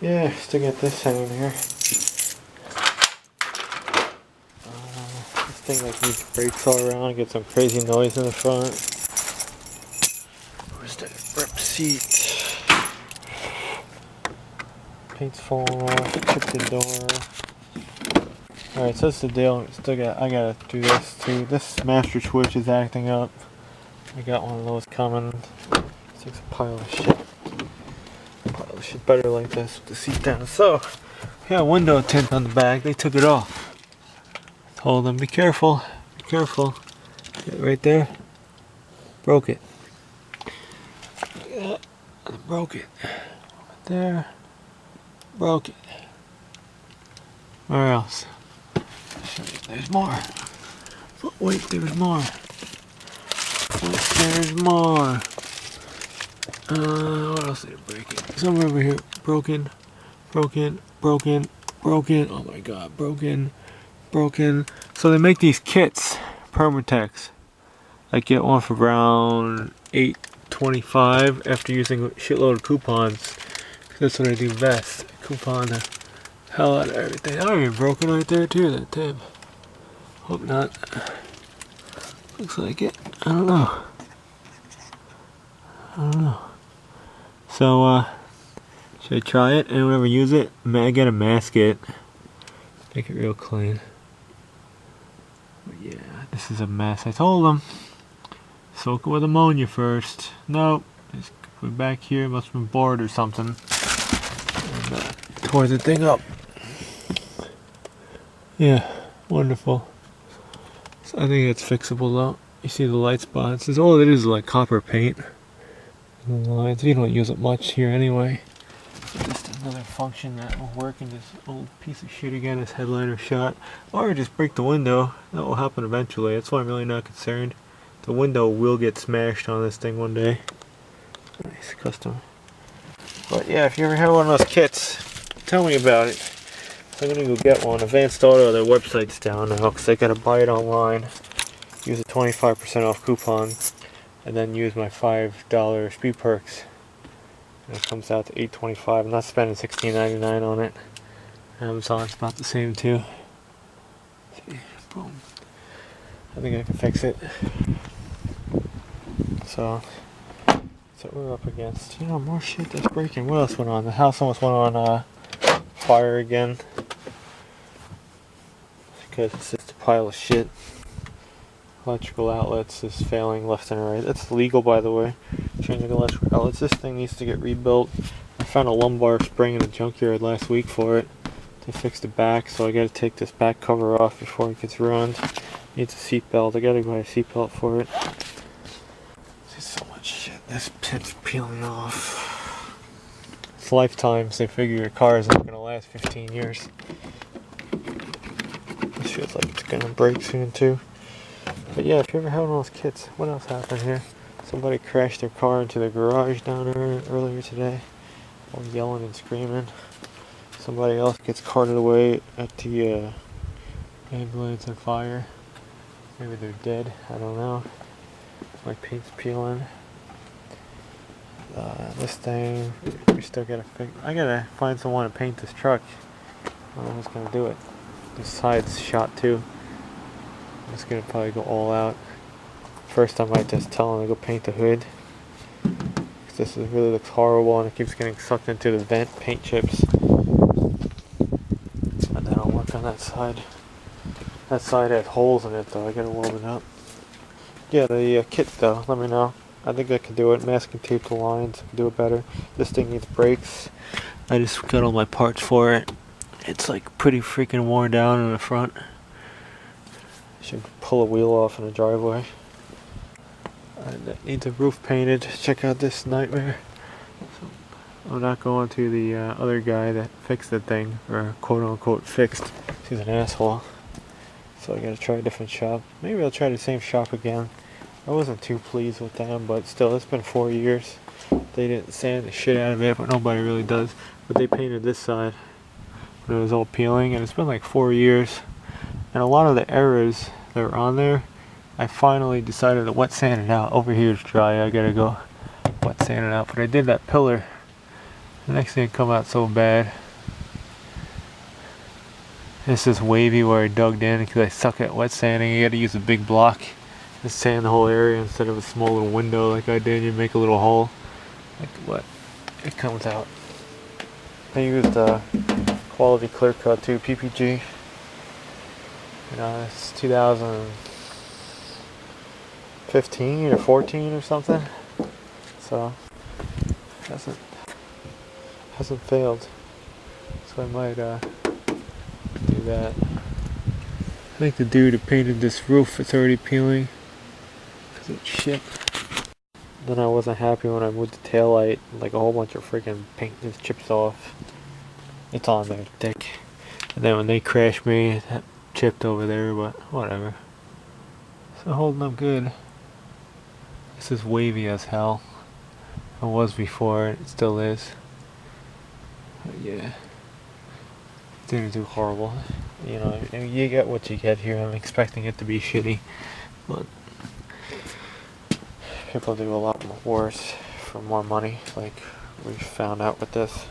Yeah, still got this hanging here. This thing like needs brakes all around, get some crazy noise in the front. Where's the rip seat? Paint's falling off, chipped the door. Alright, so that's the deal. I gotta do this too. This master switch is acting up. I got one of those coming. It's like a pile of shit. Pile of shit better like this with the seat down. So, yeah, window tint on the back. They took it off. Told them, be careful. Be careful. Get right there. Broke it. Yeah, broke it. Right there. Broke it. Where else? There's more. But wait, there's more. Wait, there's more. What else did it break it? Somewhere over here. Broken. Broken. Broken. Broken. Oh my god. Broken. Broken. So they make these kits. Permatex. I get one for around $8.25 after using a shitload of coupons. That's what I do best. Coupon the hell out of everything. Oh, you're broken right there too, that tab. Hope not. Looks like it. I don't know. I don't know. So, should I try it? Anyone ever use it? I gotta mask it. Make it real clean. But yeah, this is a mess. I told them. Soak it with ammonia first. Nope. Just put it back here. Must have been bored or something. And, tore the thing up. Yeah, wonderful. So I think it's fixable though. You see the light spots. It's all it is like copper paint. And the lines. You don't use it much here anyway. So just another function that will work in this old piece of shit again. This headliner shot, or just break the window. That will happen eventually. That's why I'm really not concerned. The window will get smashed on this thing one day. Nice custom. But yeah, if you ever have one of those kits, tell me about it. I'm gonna go get one. Advanced Auto, their website's down now because I gotta buy it online. Use a 25% off coupon, and then use my $5 Speed Perks. And it comes out to $8.25. I'm not spending $16.99 on it. Amazon's about the same too. See, boom. I think I can fix it. So that's what we're up against. You know, more shit that's breaking. What else went on? The house almost went on fire again. Because it's just a pile of shit. Electrical outlets is failing left and right. That's legal, by the way. Changing electrical outlets. This thing needs to get rebuilt. I found a lumbar spring in a junkyard last week for it to fix the back, so I gotta take this back cover off before it gets ruined. Needs a seat belt. I gotta buy a seat belt for it. There's so much shit. This pit's peeling off. It's lifetimes. They figure your car is not gonna last 15 years. This feels like it's gonna break soon too. But yeah, if you ever had one of those kits, what else happened here? Somebody crashed their car into the garage down there earlier today, all yelling and screaming. Somebody else gets carted away at the ambulance on fire. Maybe they're dead, I don't know. My paint's peeling. This thing, we still gotta fix. I gotta find someone to paint this truck. I don't know who's gonna do it. This side's shot too. I'm just gonna probably go all out. First I might just tell him to go paint the hood. Cause this really looks horrible and it keeps getting sucked into the vent, paint chips. And then I'll work on that side. That side has holes in it though, I gotta weld it up. Yeah, the kit though, let me know. I think I can do it. Masking tape the lines, I can do it better. This thing needs brakes. I just got all my parts for it. It's like pretty freaking worn down in the front. Should pull a wheel off in the driveway. I need the roof painted. Check out this nightmare. So I'm not going to the other guy that fixed the thing, or quote unquote fixed. He's an asshole. So I gotta try a different shop. Maybe I'll try the same shop again. I wasn't too pleased with them, but still, it's been 4 years. They didn't sand the shit out of it, but nobody really does. But they painted this side when it was all peeling, and it's been like 4 years. And a lot of the errors that were on there, I finally decided to wet sand it out. Over here is dry, I gotta go wet sand it out. But I did that pillar The next thing come out so bad. This is wavy where I dug in because I suck at wet sanding. You gotta use a big block to sand the whole area instead of a small little window like I did. You make a little hole. Like what? It comes out. I used quality clear coat too, PPG. You know, it's 2015 or 14 or something. So hasn't failed. So I might do that. I think the dude who painted this roof, it's already peeling because it's shit. Then I wasn't happy when I moved the taillight. Like a whole bunch of freaking paint just chips off. It's on there thick. And then when they crashed me, it chipped over there, but whatever. So holding up good. This is wavy as hell. It was before, it still is. But yeah. Didn't do horrible. You know, you get what you get here. I'm expecting it to be shitty. But people do a lot worse for more money, like we found out with this.